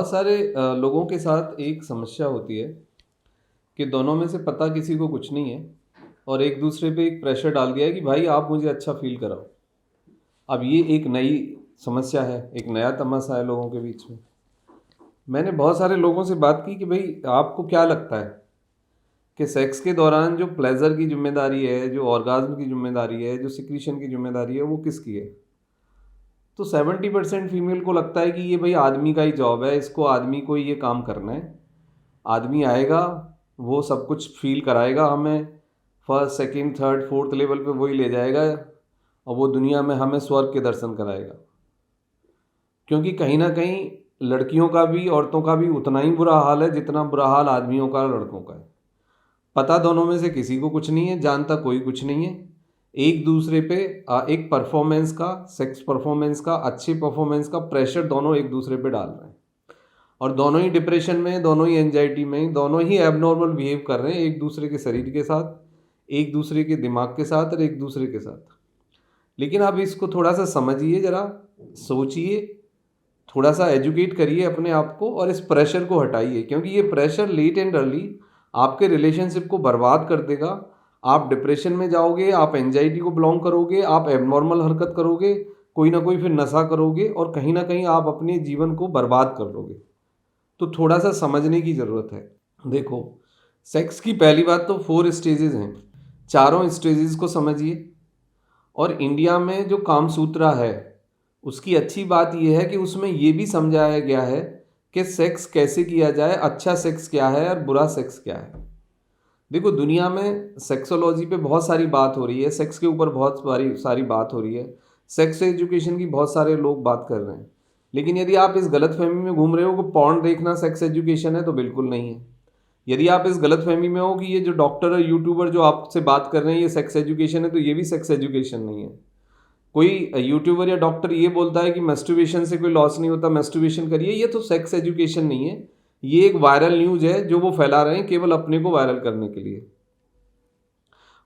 बहुत सारे लोगों के साथ एक समस्या होती है कि दोनों में से पता किसी को कुछ नहीं है और एक दूसरे पे एक प्रेशर डाल दिया है कि भाई आप मुझे अच्छा फील कराओ। अब ये एक नई समस्या है, एक नया तमाशा है लोगों के बीच में। मैंने बहुत सारे लोगों से बात की कि भाई आपको क्या लगता है कि सेक्स के दौरान जो प्लेजर की जिम्मेदारी है, जो ऑर्गाज्म की जिम्मेदारी है, जो सिक्रीशन की जिम्मेदारी है, वो किसकी है? तो 70% फीमेल को लगता है कि ये भाई आदमी का ही जॉब है, इसको आदमी को ही ये काम करना है। आदमी आएगा, वो सब कुछ फील कराएगा हमें, first second third fourth level पे वही ले जाएगा और वो दुनिया में हमें स्वर्ग के दर्शन कराएगा। क्योंकि कहीं ना कहीं लड़कियों का भी औरतों का भी उतना ही बुरा हाल है जितना बुरा हाल आदमियों का लड़कों का है। पता दोनों में से किसी को कुछ नहीं है, जानता कोई कुछ नहीं है। एक दूसरे पे एक परफॉर्मेंस का, सेक्स परफॉर्मेंस का, अच्छे परफॉर्मेंस का प्रेशर दोनों एक दूसरे पे डाल रहे हैं और दोनों ही डिप्रेशन में, दोनों ही एंजाइटी में, दोनों ही एबनॉर्मल बिहेव कर रहे हैं एक दूसरे के शरीर के साथ, एक दूसरे के दिमाग के साथ और एक दूसरे के साथ। लेकिन आप इसको थोड़ा सा समझिए, ज़रा सोचिए, थोड़ा सा एजुकेट करिए अपने आप को और इस प्रेशर को हटाइए, क्योंकि ये प्रेशर लेट एंड अर्ली आपके रिलेशनशिप को बर्बाद कर देगा। आप डिप्रेशन में जाओगे, आप एंजाइटी को बिलोंग करोगे, आप एबनॉर्मल हरकत करोगे, कोई ना कोई फिर नशा करोगे और कहीं ना कहीं आप अपने जीवन को बर्बाद कर लोगे। तो थोड़ा सा समझने की ज़रूरत है। देखो, सेक्स की पहली बात तो 4 स्टेजेस हैं, चारों स्टेजेस को समझिए। और इंडिया में जो कामसूत्रा है उसकी अच्छी बात यह है कि उसमें ये भी समझाया गया है कि सेक्स कैसे किया जाए, अच्छा सेक्स क्या है और बुरा सेक्स क्या है। देखो, दुनिया में सेक्सोलॉजी पे बहुत सारी बात हो रही है, सेक्स के ऊपर बहुत सारी बात हो रही है, सेक्स एजुकेशन की बहुत सारे लोग बात कर रहे हैं। लेकिन यदि आप इस गलतफहमी में घूम रहे हो कि पॉर्न देखना सेक्स एजुकेशन है, तो बिल्कुल नहीं है। यदि आप इस गलतफहमी में हो कि ये जो डॉक्टर और यूट्यूबर जो आपसे बात कर रहे हैं ये सेक्स एजुकेशन है, तो ये भी सेक्स एजुकेशन नहीं है। कोई यूट्यूबर या डॉक्टर ये बोलता है कि मैस्टरबेशन से कोई लॉस नहीं होता, मैस्टरबेशन करिए, ये तो सेक्स एजुकेशन नहीं है। ये एक वायरल न्यूज है जो वो फैला रहे हैं केवल अपने को वायरल करने के लिए।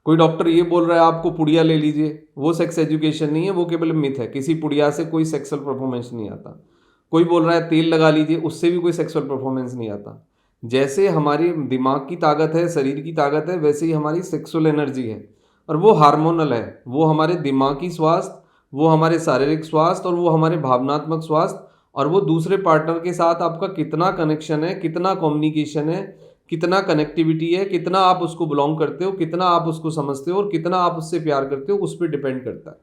कोई डॉक्टर ये बोल रहा है आपको पुड़िया ले लीजिए, वो सेक्स एजुकेशन नहीं है, वो केवल मिथ है। किसी पुड़िया से कोई सेक्सुअल परफॉर्मेंस नहीं आता। कोई बोल रहा है तेल लगा लीजिए, उससे भी कोई सेक्सुअल परफॉर्मेंस नहीं आता। जैसे हमारी दिमाग की ताकत है, शरीर की ताकत है, वैसे ही हमारी सेक्सुअल एनर्जी है और वो हार्मोनल है। वो हमारे दिमागी स्वास्थ्य, वो हमारे शारीरिक स्वास्थ्य और वो हमारे भावनात्मक स्वास्थ्य और वो दूसरे पार्टनर के साथ आपका कितना कनेक्शन है, कितना कम्युनिकेशन है, कितना कनेक्टिविटी है, कितना आप उसको बिलोंग करते हो, कितना आप उसको समझते हो और कितना आप उससे प्यार करते हो, उस पर डिपेंड करता है।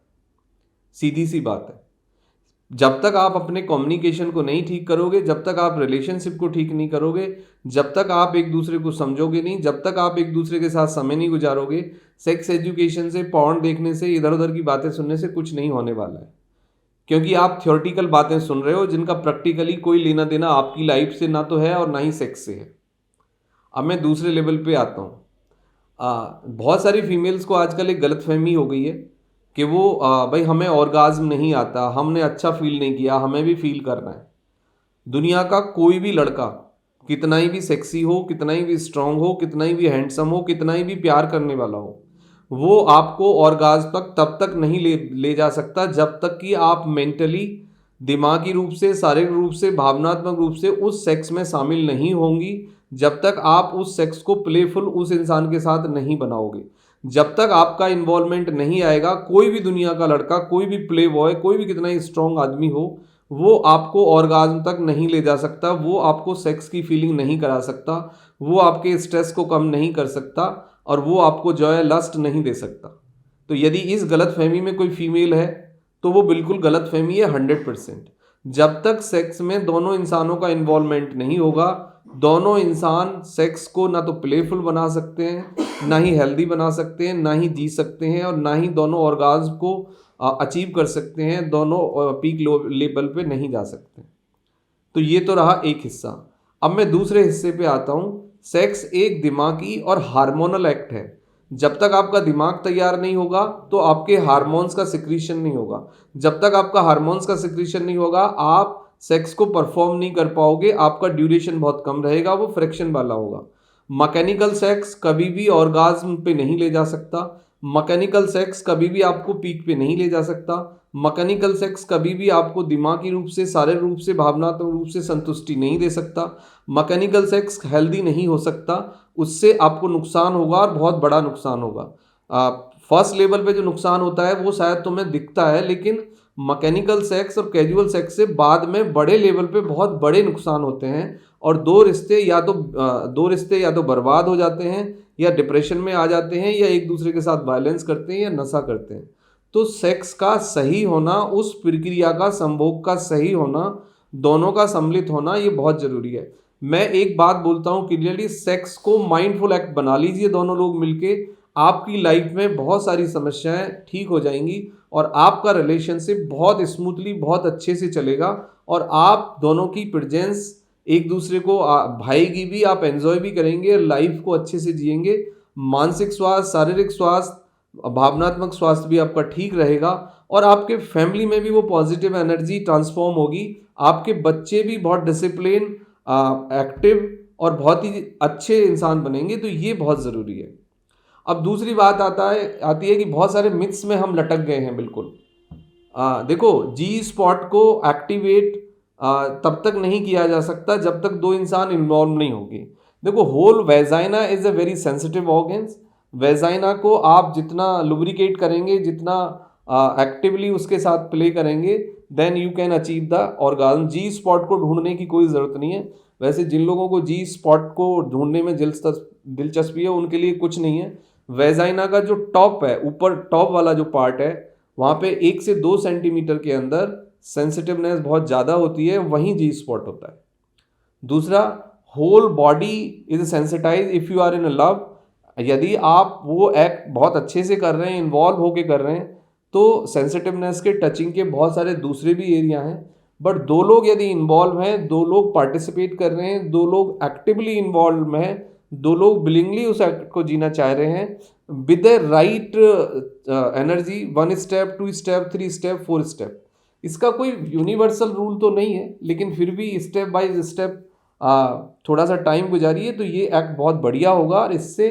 सीधी सी बात है। जब तक आप अपने कम्युनिकेशन को नहीं ठीक करोगे, जब तक आप रिलेशनशिप को ठीक नहीं करोगे, जब तक आप एक दूसरे को समझोगे नहीं, जब तक आप एक दूसरे के साथ समय नहीं गुजारोगे, सेक्स एजुकेशन से, पॉर्न देखने से, इधर उधर की बातें सुनने से कुछ नहीं होने वाला है। क्योंकि आप थ्योरेटिकल बातें सुन रहे हो जिनका प्रैक्टिकली कोई लेना देना आपकी लाइफ से ना तो है और ना ही सेक्स से है। अब मैं दूसरे लेवल पे आता हूँ। बहुत सारी फीमेल्स को आजकल एक गलतफहमी हो गई है कि वो भाई हमें ऑर्गाज्म नहीं आता, हमने अच्छा फील नहीं किया, हमें भी फील करना है। दुनिया का कोई भी लड़का कितना ही भी सेक्सी हो, कितना ही भी स्ट्रांग हो, कितना ही भी हैंडसम हो, कितना ही भी प्यार करने वाला हो, वो आपको ऑर्गाज्म तक तब तक नहीं ले जा सकता जब तक कि आप मेंटली, दिमागी रूप से, शारीरिक रूप से, भावनात्मक रूप से उस सेक्स में शामिल नहीं होंगी। जब तक आप उस सेक्स को प्लेफुल उस इंसान के साथ नहीं बनाओगे, जब तक आपका इन्वॉल्वमेंट नहीं आएगा, कोई भी दुनिया का लड़का, कोई भी प्ले बॉय, कोई भी कितना ही स्ट्रांग आदमी हो, वो आपको ऑर्गाज्म तक नहीं ले जा सकता, वो आपको सेक्स की फीलिंग नहीं करा सकता, वो आपके स्ट्रेस को कम नहीं कर सकता और वो आपको जॉय, लस्ट नहीं दे सकता। तो यदि इस गलत फहमी में कोई फीमेल है तो वो बिल्कुल गलत फहमी है 100%। जब तक सेक्स में दोनों इंसानों का इन्वॉल्वमेंट नहीं होगा, दोनों इंसान सेक्स को ना तो प्लेफुल बना सकते हैं, ना ही हेल्दी बना सकते हैं, ना ही जी सकते हैं और ना ही दोनों ऑर्गाज्म को अचीव कर सकते हैं, दोनों पीक लेवल पे नहीं जा सकते। तो ये तो रहा एक हिस्सा। अब मैं दूसरे हिस्से पे आता हूँ। सेक्स एक दिमागी और हार्मोनल एक्ट है। जब तक आपका दिमाग तैयार नहीं होगा तो आपके हार्मोन्स का सिक्रीशन नहीं होगा। जब तक आपका हार्मोन्स का सिक्रीशन नहीं होगा, आप सेक्स को परफॉर्म नहीं कर पाओगे, आपका ड्यूरेशन बहुत कम रहेगा, वो फ्रैक्शन वाला होगा। मैकेनिकल सेक्स कभी भी ऑर्गाज्म पे नहीं ले जा सकता। मैकेनिकल सेक्स कभी भी आपको पीक पे नहीं ले जा सकता। मैकेनिकल सेक्स कभी भी आपको दिमागी रूप से, शारीरिक रूप से, भावनात्मक रूप से संतुष्टि नहीं दे सकता। मैकेनिकल सेक्स हेल्दी नहीं हो सकता, उससे आपको नुकसान होगा और बहुत बड़ा नुकसान होगा। फर्स्ट लेवल पे जो नुकसान होता है वो शायद तुम्हें दिखता है, लेकिन मैकेनिकल सेक्स और कैजुअल सेक्स से बाद में बड़े लेवल पे बहुत बड़े नुकसान होते हैं और दो रिश्ते या तो बर्बाद हो जाते हैं, या डिप्रेशन में आ जाते हैं, या एक दूसरे के साथ वायलेंस करते हैं, या नशा करते हैं। तो सेक्स का सही होना, उस प्रक्रिया का, संभोग का सही होना, दोनों का सम्मिलित होना, ये बहुत जरूरी है। मैं एक बात बोलता हूँ क्लियरली, सेक्स को माइंडफुल एक्ट बना लीजिए दोनों लोग मिलके, आपकी लाइफ में बहुत सारी समस्याएं ठीक हो जाएंगी और आपका रिलेशनशिप बहुत स्मूथली, बहुत अच्छे से चलेगा और आप दोनों की प्रेजेंस एक दूसरे को भाएगी भी, आप एंजॉय भी करेंगे, लाइफ को अच्छे से जिएंगे। मानसिक स्वास्थ्य, शारीरिक स्वास्थ्य, भावनात्मक स्वास्थ्य भी आपका ठीक रहेगा और आपके फैमिली में भी वो पॉजिटिव एनर्जी ट्रांसफॉर्म होगी। आपके बच्चे भी बहुत डिसिप्लिन, एक्टिव और बहुत ही अच्छे इंसान बनेंगे। तो ये बहुत ज़रूरी है। अब दूसरी बात आती है कि बहुत सारे मिथ्स में हम लटक गए हैं। बिल्कुल देखो, जी स्पॉट को एक्टिवेट तब तक नहीं किया जा सकता जब तक दो इंसान इन्वॉल्व नहीं होंगे। देखो, whole vagina is a very sensitive organs. Vagina को आप जितना लुब्रिकेट करेंगे, जितना एक्टिवली उसके साथ प्ले करेंगे, then you can achieve the orgasm. G spot को ढूंढने की कोई ज़रूरत नहीं है। वैसे जिन लोगों को जी स्पॉट को ढूंढने में दिलचस्पी है, उनके लिए कुछ नहीं है। वेजाइना का जो टॉप है, ऊपर टॉप वाला जो पार्ट है, वहाँ पे 1 से 2 सेंटीमीटर के अंदर सेंसिटिवनेस बहुत ज़्यादा होती है, वहीं जी स्पॉट होता है। दूसरा, whole body is sensitize if you are in love. यदि आप वो एक्ट बहुत अच्छे से कर रहे हैं, इन्वॉल्व होके कर रहे हैं, तो सेंसिटिवनेस के, टचिंग के बहुत सारे दूसरे भी एरिया हैं। बट दो लोग यदि इन्वॉल्व हैं, दो लोग पार्टिसिपेट कर रहे हैं, दो लोग एक्टिवली इन्वॉल्व हैं, दो लोग विलिंगली उस एक्ट को जीना चाह रहे हैं with the right energy, 1 step, 2 step, 3 step, 4 step. इसका कोई यूनिवर्सल रूल तो नहीं है, लेकिन फिर भी स्टेप बाय स्टेप थोड़ा सा टाइम गुजारिए तो ये एक्ट बहुत बढ़िया होगा और इससे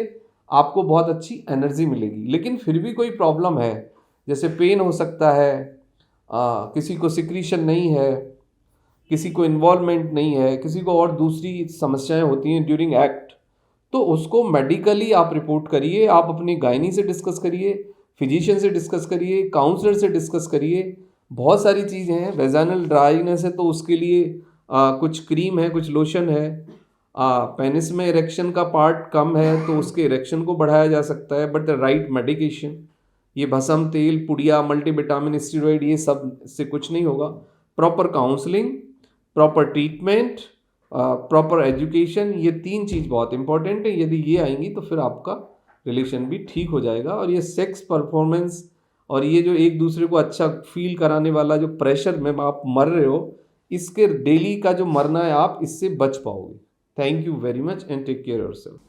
आपको बहुत अच्छी एनर्जी मिलेगी। लेकिन फिर भी कोई प्रॉब्लम है, जैसे पेन हो सकता है, किसी को सिक्रीशन नहीं है, किसी को इन्वॉल्वमेंट नहीं है, किसी को और दूसरी समस्याएं होती हैं ड्यूरिंग एक्ट, तो उसको मेडिकली आप रिपोर्ट करिए। आप अपनी गायनी से डिस्कस करिए, फिजिशियन से डिस्कस करिए, काउंसलर से डिस्कस करिए। बहुत सारी चीज़ें हैं। वेजाइनल ड्राइनेस है तो उसके लिए कुछ क्रीम है, कुछ लोशन है। पेनिस में इरेक्शन का पार्ट कम है तो उसके इरेक्शन को बढ़ाया जा सकता है, बट द राइट मेडिकेशन, ये भस्म तेल, पुड़िया, मल्टीविटामिन, स्टेरॉइड, ये सब से कुछ नहीं होगा। Proper counselling, proper treatment, proper education, ये 3 चीज़ बहुत इंपॉर्टेंट है। यदि ये आएंगी तो फिर आपका रिलेशन भी ठीक हो जाएगा। और ये सेक्स परफॉर्मेंस और ये जो एक दूसरे को अच्छा फील कराने वाला जो प्रेशर में आप मर रहे हो, इसके डेली का जो मरना है, आप इससे बच पाओगे। Thank you very much and take care yourself.